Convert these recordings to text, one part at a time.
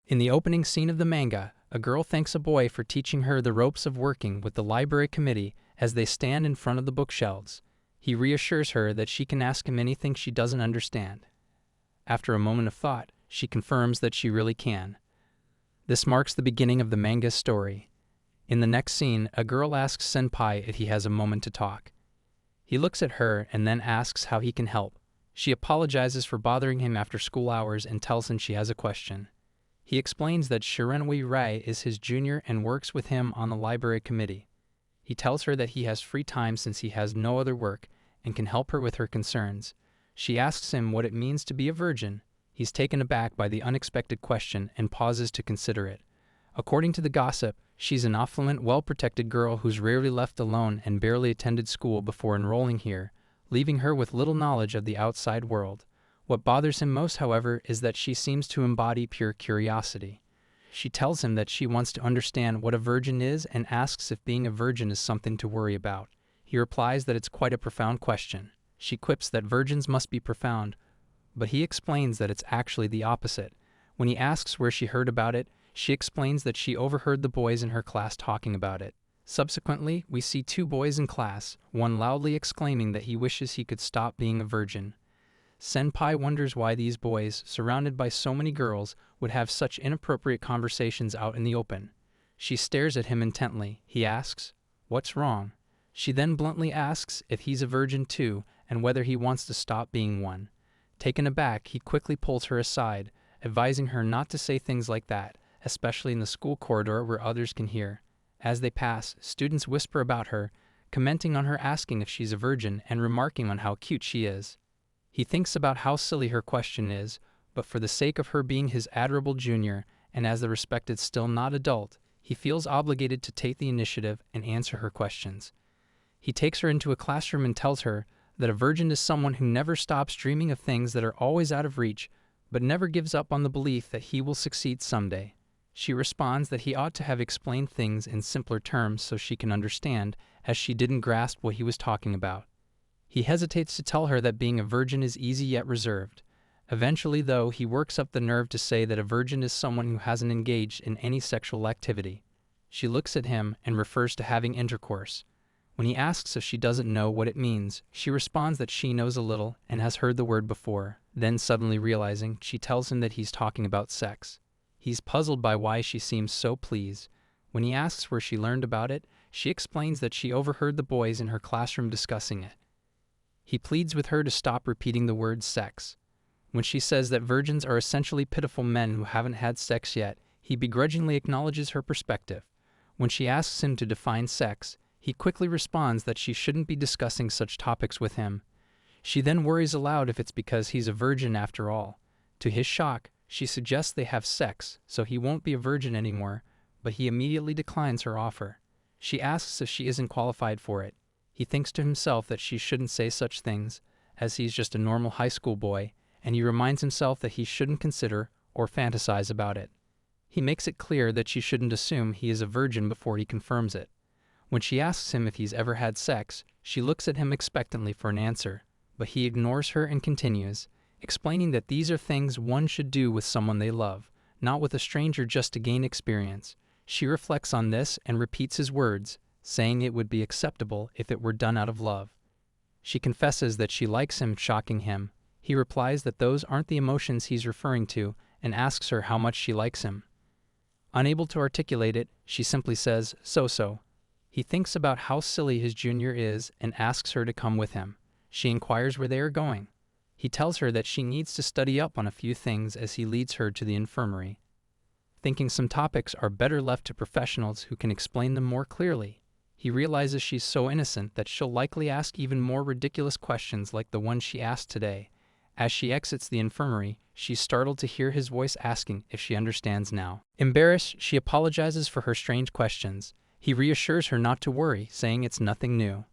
In the opening scene of the manga, a girl thanks a boy for teaching her the ropes of working with the library committee as they stand in front of the bookshelves. He reassures her that she can ask him anything she doesn't understand. After a moment of thought, she confirms that she really can. This marks the beginning of the manga's story. In the next scene, a girl asks Senpai if he has a moment to talk. He looks at her and then asks how he can help. She apologizes for bothering him after school hours and tells him she has a question. He explains that Shirenui Rai is his junior and works with him on the library committee. He tells her that he has free time since he has no other work and can help her with her concerns. She asks him what it means to be a virgin. He's taken aback by the unexpected question and pauses to consider it. According to the gossip, she's an affluent, well-protected girl who's rarely left alone and barely attended school before enrolling here, leaving her with little knowledge of the outside world. What bothers him most, however, is that she seems to embody pure curiosity. She tells him that she wants to understand what a virgin is and asks if being a virgin is something to worry about. He replies that it's quite a profound question. She quips that virgins must be profound, but he explains that it's actually the opposite. When he asks where she heard about it, she explains that she overheard the boys in her class talking about it. Subsequently, we see two boys in class, one loudly exclaiming that he wishes he could stop being a virgin. Senpai wonders why these boys, surrounded by so many girls, would have such inappropriate conversations out in the open. She stares at him intently. He asks, "What's wrong?" She then bluntly asks if he's a virgin too and whether he wants to stop being one. Taken aback, he quickly pulls her aside, advising her not to say things like that, especially in the school corridor where others can hear. As they pass, students whisper about her, commenting on her asking if she's a virgin and remarking on how cute she is. He thinks about how silly her question is, but for the sake of her being his adorable junior, and as the respected still not adult, he feels obligated to take the initiative and answer her questions. He takes her into a classroom and tells her that a virgin is someone who never stops dreaming of things that are always out of reach, but never gives up on the belief that he will succeed someday. She responds that he ought to have explained things in simpler terms so she can understand, as she didn't grasp what he was talking about. He hesitates to tell her that being a virgin is easy yet reserved. Eventually, though, he works up the nerve to say that a virgin is someone who hasn't engaged in any sexual activity. She looks at him and refers to having intercourse. When he asks if she doesn't know what it means, she responds that she knows a little and has heard the word before. Then, suddenly realizing, she tells him that he's talking about sex. He's puzzled by why she seems so pleased. When he asks where she learned about it, she explains that she overheard the boys in her classroom discussing it. He pleads with her to stop repeating the word sex. When she says that virgins are essentially pitiful men who haven't had sex yet, he begrudgingly acknowledges her perspective. When she asks him to define sex, he quickly responds that she shouldn't be discussing such topics with him. She then worries aloud if it's because he's a virgin after all. To his shock, she suggests they have sex, so he won't be a virgin anymore, but he immediately declines her offer. She asks if she isn't qualified for it. He thinks to himself that she shouldn't say such things, as he's just a normal high school boy, and he reminds himself that he shouldn't consider or fantasize about it. He makes it clear that she shouldn't assume he is a virgin before he confirms it. When she asks him if he's ever had sex, she looks at him expectantly for an answer, but he ignores her and continues, explaining that these are things one should do with someone they love, not with a stranger just to gain experience. She reflects on this and repeats his words, saying it would be acceptable if it were done out of love. She confesses that she likes him, shocking him. He replies that those aren't the emotions he's referring to and asks her how much she likes him. Unable to articulate it, she simply says, "So-so." He thinks about how silly his junior is and asks her to come with him. She inquires where they are going. He tells her that she needs to study up on a few things as he leads her to the infirmary, thinking some topics are better left to professionals who can explain them more clearly. He realizes she's so innocent that she'll likely ask even more ridiculous questions like the one she asked today. As she exits the infirmary, she's startled to hear his voice asking if she understands now. Embarrassed, she apologizes for her strange questions. He reassures her not to worry, saying it's nothing new.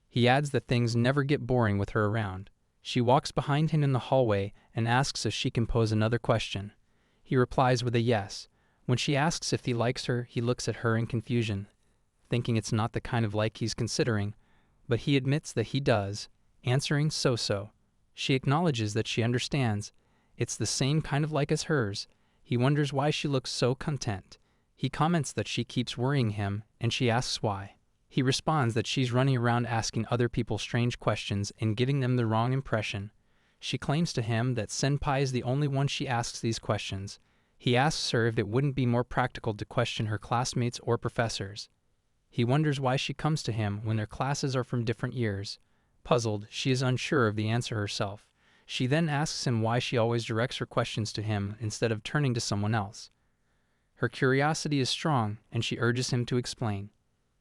He adds that things never get boring with her around. She walks behind him in the hallway and asks if she can pose another question. He replies with a yes. When she asks if he likes her, he looks at her in confusion, thinking it's not the kind of like he's considering, but he admits that he does, answering so-so. She acknowledges that she understands. It's the same kind of like as hers. He wonders why she looks so content. He comments that she keeps worrying him, and she asks why. He responds that she's running around asking other people strange questions and giving them the wrong impression. She claims to him that Senpai is the only one she asks these questions. He asks her if it wouldn't be more practical to question her classmates or professors. He wonders why she comes to him when their classes are from different years. Puzzled, she is unsure of the answer herself. She then asks him why she always directs her questions to him instead of turning to someone else. Her curiosity is strong, and she urges him to explain.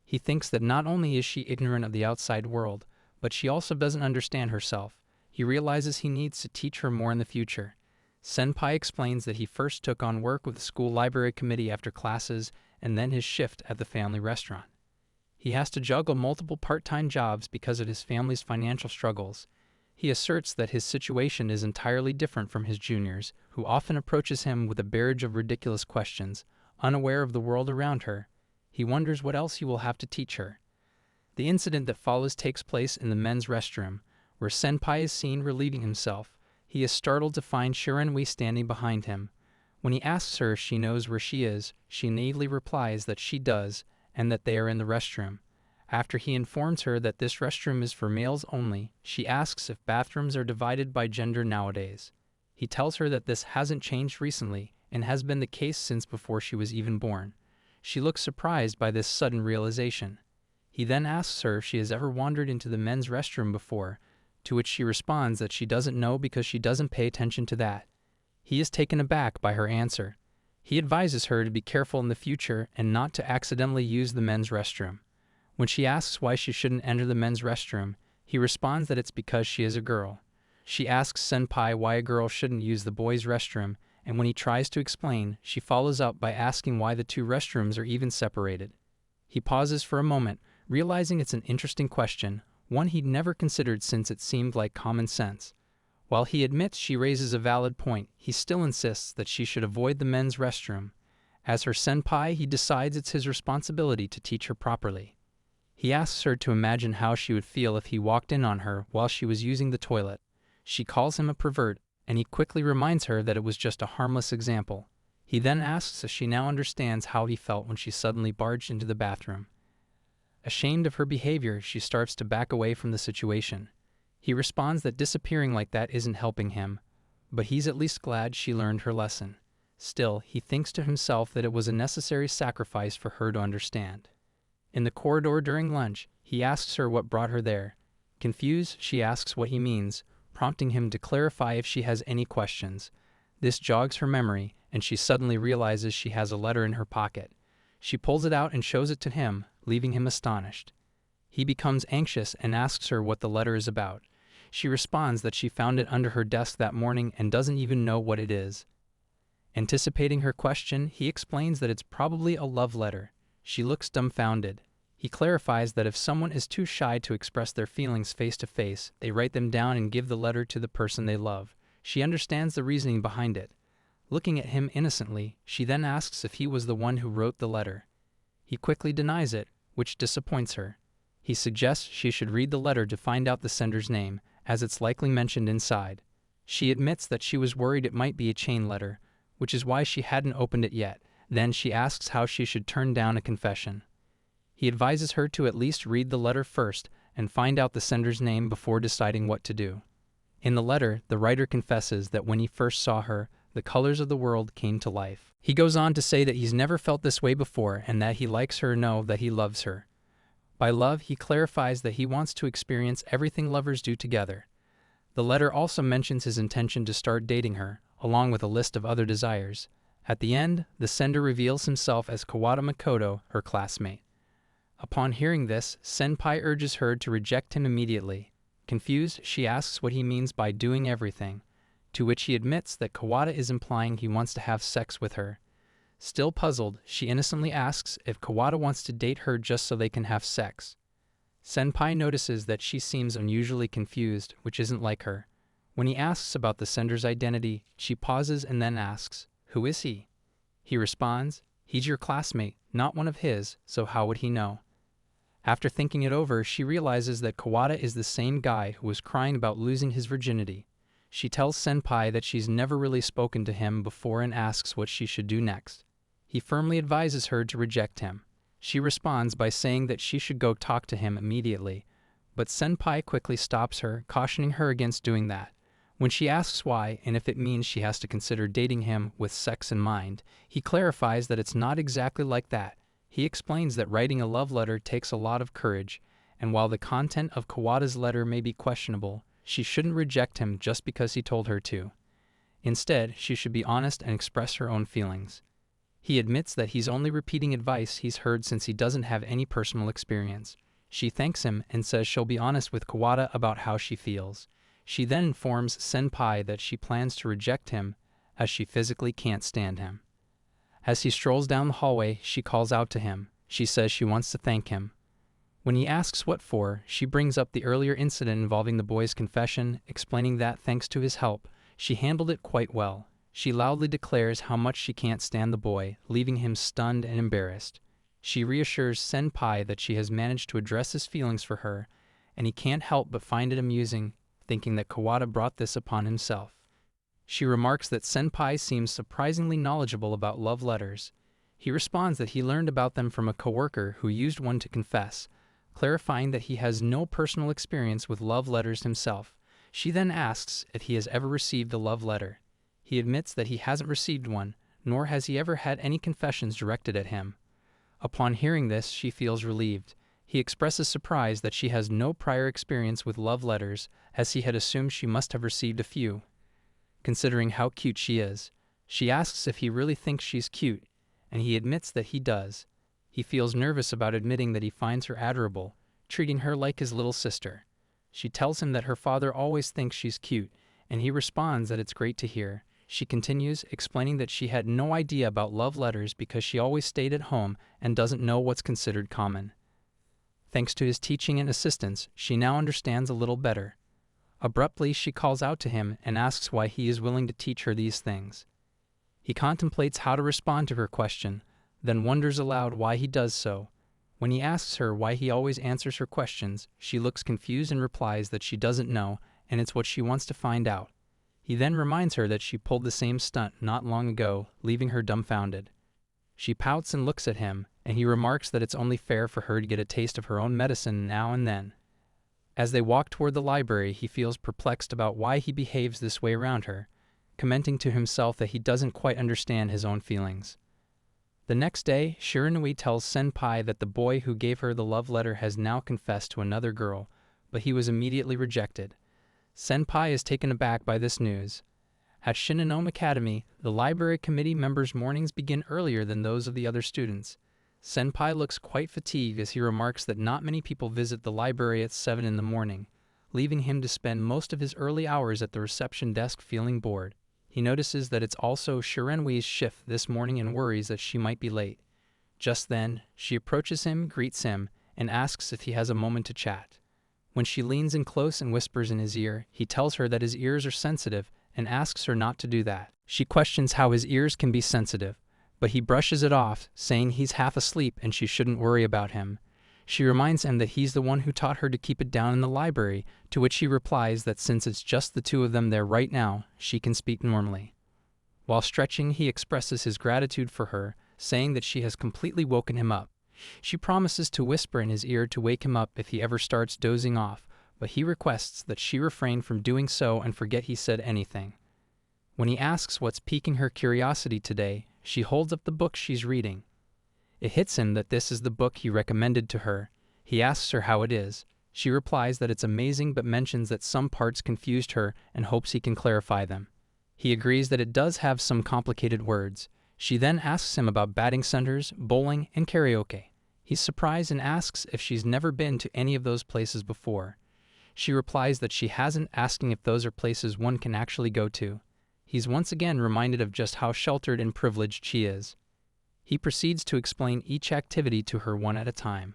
He thinks that not only is she ignorant of the outside world, but she also doesn't understand herself. He realizes he needs to teach her more in the future. Senpai explains that he first took on work with the school library committee after classes and then his shift at the family restaurant. He has to juggle multiple part-time jobs because of his family's financial struggles. He asserts that his situation is entirely different from his juniors, who often approaches him with a barrage of ridiculous questions, unaware of the world around her. He wonders what else he will have to teach her. The incident that follows takes place in the men's restroom, where Senpai is seen relieving himself. He is startled to find Shirenui standing behind him. When he asks her if she knows where she is, she naively replies that she does, and that they are in the restroom. After he informs her that this restroom is for males only, she asks if bathrooms are divided by gender nowadays. He tells her that this hasn't changed recently, and has been the case since before she was even born. She looks surprised by this sudden realization. He then asks her if she has ever wandered into the men's restroom before, to which she responds that she doesn't know because she doesn't pay attention to that. He is taken aback by her answer. He advises her to be careful in the future and not to accidentally use the men's restroom. When she asks why she shouldn't enter the men's restroom, he responds that it's because she is a girl. She asks Senpai why a girl shouldn't use the boys' restroom, and when he tries to explain, she follows up by asking why the two restrooms are even separated. He pauses for a moment, realizing it's an interesting question, one he'd never considered since it seemed like common sense. While he admits she raises a valid point, he still insists that she should avoid the men's restroom. As her senpai, he decides it's his responsibility to teach her properly. He asks her to imagine how she would feel if he walked in on her while she was using the toilet. She calls him a pervert, and he quickly reminds her that it was just a harmless example. He then asks if she now understands how he felt when she suddenly barged into the bathroom. Ashamed of her behavior, she starts to back away from the situation. He responds that disappearing like that isn't helping him, but he's at least glad she learned her lesson. Still, he thinks to himself that it was a necessary sacrifice for her to understand. In the corridor during lunch, he asks her what brought her there. Confused, she asks what he means, prompting him to clarify if she has any questions. This jogs her memory, and she suddenly realizes she has a letter in her pocket. She pulls it out and shows it to him, leaving him astonished. He becomes anxious and asks her what the letter is about. She responds that she found it under her desk that morning and doesn't even know what it is. Anticipating her question, he explains that it's probably a love letter. She looks dumbfounded. He clarifies that if someone is too shy to express their feelings face to face, they write them down and give the letter to the person they love. She understands the reasoning behind it. Looking at him innocently, she then asks if he was the one who wrote the letter. He quickly denies it, which disappoints her. He suggests she should read the letter to find out the sender's name, as it's likely mentioned inside. She admits that she was worried it might be a chain letter, which is why she hadn't opened it yet. Then she asks how she should turn down a confession. He advises her to at least read the letter first and find out the sender's name before deciding what to do. In the letter, the writer confesses that when he first saw her, the colors of the world came to life. He goes on to say that he's never felt this way before and that he likes her know that he loves her. By love, he clarifies that he wants to experience everything lovers do together. The letter also mentions his intention to start dating her, along with a list of other desires. At the end, the sender reveals himself as Kawada Makoto, her classmate. Upon hearing this, Senpai urges her to reject him immediately. Confused, she asks what he means by doing everything, to which he admits that Kawada is implying he wants to have sex with her. Still puzzled, she innocently asks if Kawada wants to date her just so they can have sex. Senpai notices that she seems unusually confused, which isn't like her. When he asks about the sender's identity, she pauses and then asks, "Who is he?" He responds, "He's your classmate, not one of his, so how would he know?" After thinking it over, she realizes that Kawada is the same guy who was crying about losing his virginity. She tells Senpai that she's never really spoken to him before and asks what she should do next. He firmly advises her to reject him. She responds by saying that she should go talk to him immediately, but Senpai quickly stops her, cautioning her against doing that. When she asks why and if it means she has to consider dating him with sex in mind, he clarifies that it's not exactly like that. He explains that writing a love letter takes a lot of courage, and while the content of Kawada's letter may be questionable, she shouldn't reject him just because he told her to. Instead, she should be honest and express her own feelings. He admits that he's only repeating advice he's heard since he doesn't have any personal experience. She thanks him and says she'll be honest with Kawada about how she feels. She then informs Senpai that she plans to reject him as she physically can't stand him. As he strolls down the hallway, she calls out to him. She says she wants to thank him. When he asks what for, she brings up the earlier incident involving the boy's confession, explaining that, thanks to his help, she handled it quite well. She loudly declares how much she can't stand the boy, leaving him stunned and embarrassed. She reassures Senpai that she has managed to address his feelings for her, and he can't help but find it amusing, thinking that Kawada brought this upon himself. She remarks that Senpai seems surprisingly knowledgeable about love letters. He responds that he learned about them from a coworker who used one to confess, clarifying that he has no personal experience with love letters himself. She then asks if he has ever received a love letter. He admits that he hasn't received one, nor has he ever had any confessions directed at him. Upon hearing this, she feels relieved. He expresses surprise that she has no prior experience with love letters, as he had assumed she must have received a few, considering how cute she is. She asks if he really thinks she's cute, and he admits that he does. He feels nervous about admitting that he finds her adorable, treating her like his little sister. She tells him that her father always thinks she's cute, and he responds that it's great to hear. She continues, explaining that she had no idea about love letters because she always stayed at home and doesn't know what's considered common. Thanks to his teaching and assistance, she now understands a little better. Abruptly, she calls out to him and asks why he is willing to teach her these things. He contemplates how to respond to her question, then wonders aloud why he does so. When he asks her why he always answers her questions, she looks confused and replies that she doesn't know, and it's what she wants to find out. He then reminds her that she pulled the same stunt not long ago, leaving her dumbfounded. She pouts and looks at him, and he remarks that it's only fair for her to get a taste of her own medicine now and then. As they walk toward the library, he feels perplexed about why he behaves this way around her, commenting to himself that he doesn't quite understand his own feelings. The next day, Shiranui tells Senpai that the boy who gave her the love letter has now confessed to another girl, but he was immediately rejected. Senpai is taken aback by this news. At Shinonome Academy, the library committee members' mornings begin earlier than those of the other students. Senpai looks quite fatigued as he remarks that not many people visit the library at 7 in the morning, leaving him to spend most of his early hours at the reception desk feeling bored. He notices that it's also Shirenui's shift this morning and worries that she might be late. Just then, she approaches him, greets him, and asks if he has a moment to chat. When she leans in close and whispers in his ear, he tells her that his ears are sensitive and asks her not to do that. She questions how his ears can be sensitive, but he brushes it off, saying he's half asleep and she shouldn't worry about him. She reminds him that he's the one who taught her to keep it down in the library, to which he replies that since it's just the two of them there right now, she can speak normally. While stretching, he expresses his gratitude for her, saying that she has completely woken him up. She promises to whisper in his ear to wake him up if he ever starts dozing off, but he requests that she refrain from doing so and forget he said anything. When he asks what's piquing her curiosity today, she holds up the book she's reading. It hits him that this is the book he recommended to her. He asks her how it is. She replies that it's amazing but mentions that some parts confused her and hopes he can clarify them. He agrees that it does have some complicated words. She then asks him about batting centers, bowling, and karaoke. He's surprised and asks if she's never been to any of those places before. She replies that she hasn't, asking if those are places one can actually go to. He's once again reminded of just how sheltered and privileged she is. He proceeds to explain each activity to her one at a time.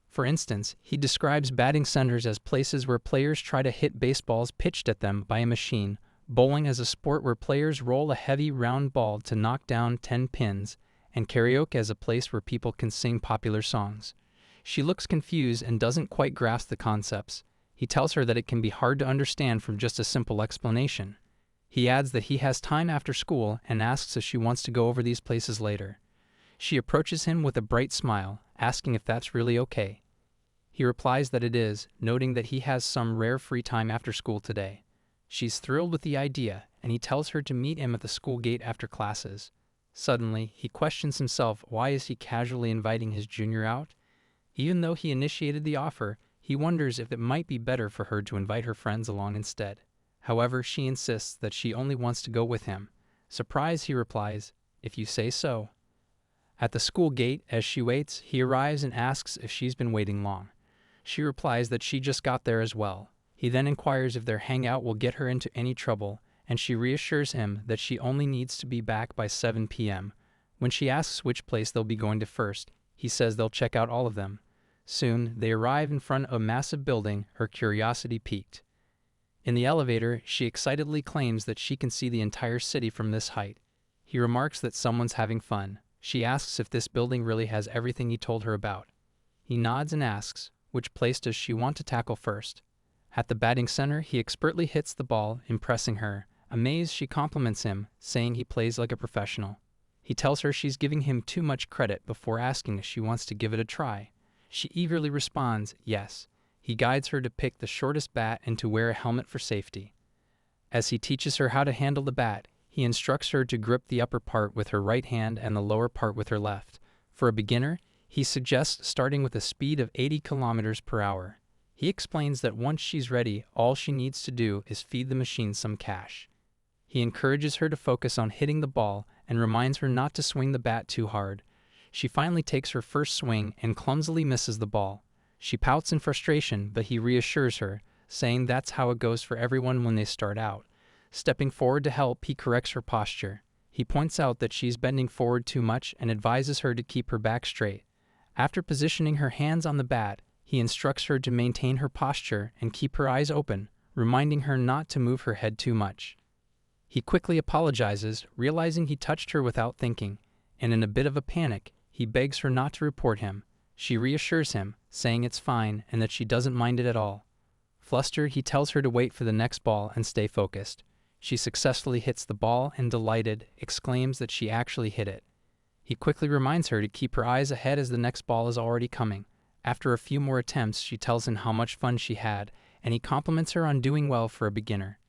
For instance, he describes batting centers as places where players try to hit baseballs pitched at them by a machine, bowling as a sport where players roll a heavy round ball to knock down 10 pins, and karaoke as a place where people can sing popular songs. She looks confused and doesn't quite grasp the concepts. He tells her that it can be hard to understand from just a simple explanation. He adds that he has time after school and asks if she wants to go over these places later. She approaches him with a bright smile, asking if that's really okay. He replies that it is, noting that he has some rare free time after school today. She's thrilled with the idea, and he tells her to meet him at the school gate after classes. Suddenly, he questions himself, why is he casually inviting his junior out? Even though he initiated the offer, he wonders if it might be better for her to invite her friends along instead. However, she insists that she only wants to go with him. Surprised, he replies, "If you say so." At the school gate, as she waits, he arrives and asks if she's been waiting long. She replies that she just got there as well. He then inquires if their hangout will get her into any trouble, and she reassures him that she only needs to be back by 7 p.m. When she asks which place they'll be going to first, he says they'll check out all of them. Soon, they arrive in front of a massive building, her curiosity piqued. In the elevator, she excitedly claims that she can see the entire city from this height. He remarks that someone's having fun. She asks if this building really has everything he told her about. He nods and asks, which place does she want to tackle first? At the batting center, he expertly hits the ball, impressing her. Amazed, she compliments him, saying he plays like a professional. He tells her she's giving him too much credit before asking if she wants to give it a try. She eagerly responds, yes. He guides her to pick the shortest bat and to wear a helmet for safety. As he teaches her how to handle the bat, he instructs her to grip the upper part with her right hand and the lower part with her left. For a beginner, he suggests starting with a speed of 80 kilometers per hour. He explains that once she's ready, all she needs to do is feed the machine some cash. He encourages her to focus on hitting the ball and reminds her not to swing the bat too hard. She finally takes her first swing and clumsily misses the ball. She pouts in frustration, but he reassures her, saying that's how it goes for everyone when they start out. Stepping forward to help, he corrects her posture. He points out that she's bending forward too much and advises her to keep her back straight. After positioning her hands on the bat, he instructs her to maintain her posture and keep her eyes open, reminding her not to move her head too much. He quickly apologizes, realizing he touched her without thinking, and in a bit of a panic, he begs her not to report him. She reassures him, saying it's fine and that she doesn't mind it at all. Flustered, he tells her to wait for the next ball and stay focused. She successfully hits the ball and, delighted, exclaims that she actually hit it. He quickly reminds her to keep her eyes ahead as the next ball is already coming. After a few more attempts, she tells him how much fun she had, and he compliments her on doing well for a beginner.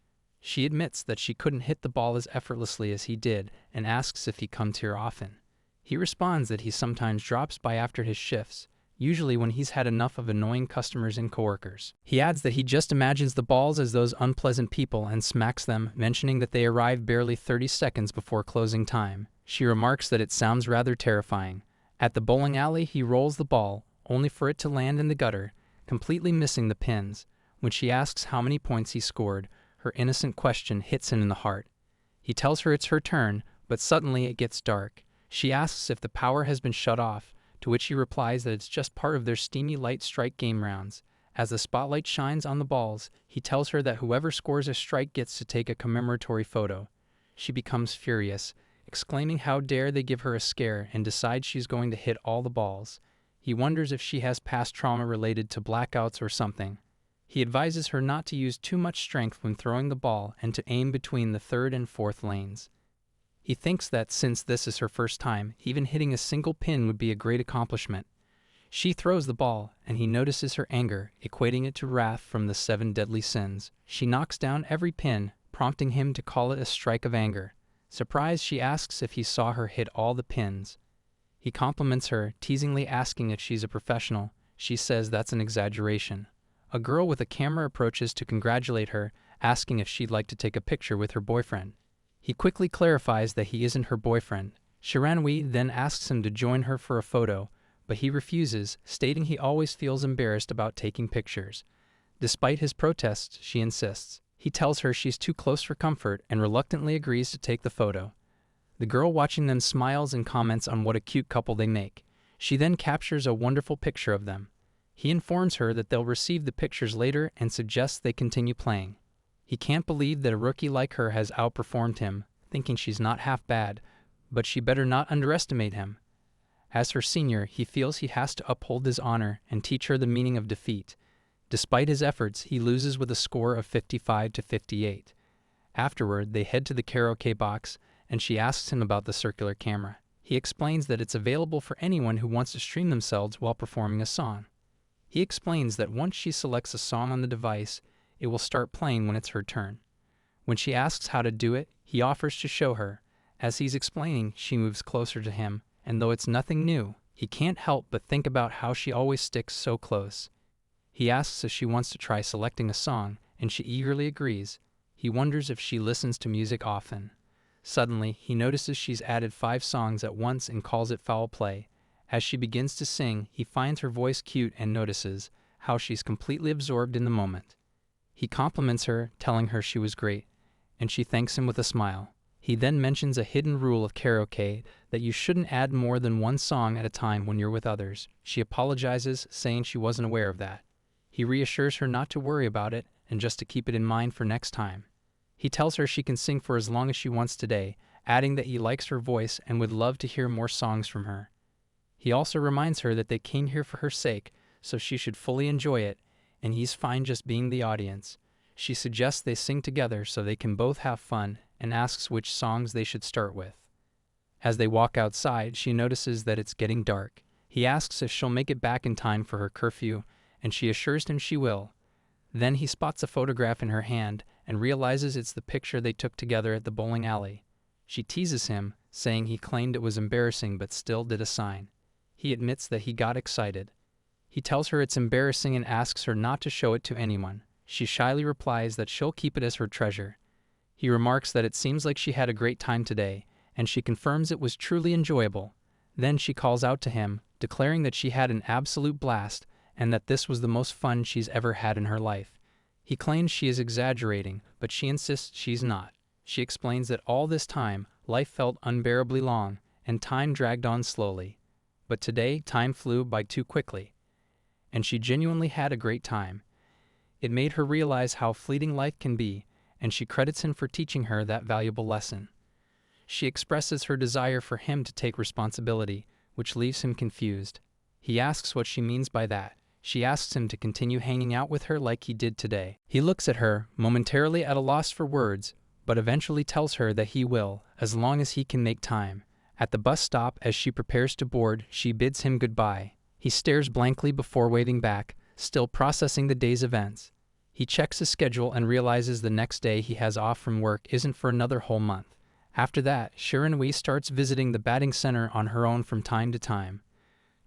She admits that she couldn't hit the ball as effortlessly as he did and asks if he comes here often. He responds that he sometimes drops by after his shifts, usually when he's had enough of annoying customers and coworkers. He adds that he just imagines the balls as those unpleasant people and smacks them, mentioning that they arrive barely 30 seconds before closing time. She remarks that it sounds rather terrifying. At the bowling alley, he rolls the ball, only for it to land in the gutter, completely missing the pins. When she asks how many points he scored, her innocent question hits him in the heart. He tells her it's her turn, but suddenly it gets dark. She asks if the power has been shut off, to which he replies that it's just part of their steamy light strike game rounds. As the spotlight shines on the balls, he tells her that whoever scores a strike gets to take a commemoratory photo. She becomes furious, exclaiming how dare they give her a scare, and decides she's going to hit all the balls. He wonders if she has past trauma related to blackouts or something. He advises her not to use too much strength when throwing the ball and to aim between the third and fourth lanes. He thinks that since this is her first time, even hitting a single pin would be a great accomplishment. She throws the ball, and he notices her anger, equating it to wrath from the 7 deadly sins. She knocks down every pin, prompting him to call it a strike of anger. Surprised, she asks if he saw her hit all the pins. He compliments her, teasingly asking if she's a professional. She says that's an exaggeration. A girl with a camera approaches to congratulate her, asking if she'd like to take a picture with her boyfriend. He quickly clarifies that he isn't her boyfriend. Shiranui then asks him to join her for a photo, but he refuses, stating he always feels embarrassed about taking pictures. Despite his protests, she insists. He tells her she's too close for comfort and reluctantly agrees to take the photo. The girl watching them smiles and comments on what a cute couple they make. She then captures a wonderful picture of them. He informs her that they'll receive the pictures later and suggests they continue playing. He can't believe that a rookie like her has outperformed him, thinking she's not half bad, but she better not underestimate him. As her senior, he feels he has to uphold his honor and teach her the meaning of defeat. Despite his efforts, he loses with a score of 55 to 58. Afterward, they head to the karaoke box, and she asks him about the circular camera. He explains that it's available for anyone who wants to stream themselves while performing a song. He explains that once she selects a song on the device, it will start playing when it's her turn. When she asks how to do it, he offers to show her. As he's explaining, she moves closer to him, and though it's nothing new, he can't help but think about how she always sticks so close. He asks if she wants to try selecting a song, and she eagerly agrees. He wonders if she listens to music often. Suddenly, he notices she's added 5 songs at once and calls it foul play. As she begins to sing, he finds her voice cute and notices how she's completely absorbed in the moment. He compliments her, telling her she was great, and she thanks him with a smile. He then mentions a hidden rule of karaoke that you shouldn't add more than 1 song at a time when you're with others. She apologizes, saying she wasn't aware of that. He reassures her not to worry about it and just to keep it in mind for next time. He tells her she can sing for as long as she wants today, adding that he likes her voice and would love to hear more songs from her. He also reminds her that they came here for her sake, so she should fully enjoy it, and he's fine just being the audience. She suggests they sing together so they can both have fun and asks which songs they should start with. As they walk outside, she notices that it's getting dark. He asks if she'll make it back in time for her curfew, and she assures him she will. Then he spots a photograph in her hand and realizes it's the picture they took together at the bowling alley. She teases him, saying he claimed it was embarrassing but still did a sign. He admits that he got excited. He tells her it's embarrassing and asks her not to show it to anyone. She shyly replies that she'll keep it as her treasure. He remarks that it seems like she had a great time today, and she confirms it was truly enjoyable. Then she calls out to him, declaring that she had an absolute blast and that this was the most fun she's ever had in her life. He claims she is exaggerating, but she insists she's not. She explains that all this time, life felt unbearably long, and time dragged on slowly. But today, time flew by too quickly. And she genuinely had a great time. It made her realize how fleeting life can be, and she credits him for teaching her that valuable lesson. She expresses her desire for him to take responsibility, which leaves him confused. He asks what she means by that. She asks him to continue hanging out with her like he did today. He looks at her, momentarily at a loss for words, but eventually tells her that he will, as long as he can make time. At the bus stop, as she prepares to board, she bids him goodbye. He stares blankly before waving back, still processing the day's events. He checks his schedule and realizes the next day he has off from work isn't for another whole month. After that, Shiranui starts visiting the batting center on her own from time to time.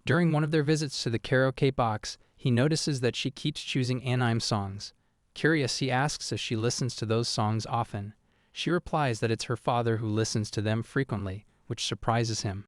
During one of their visits to the karaoke box, he notices that she keeps choosing anime songs. Curious, he asks if she listens to those songs often. She replies that it's her father who listens to them frequently, which surprises him.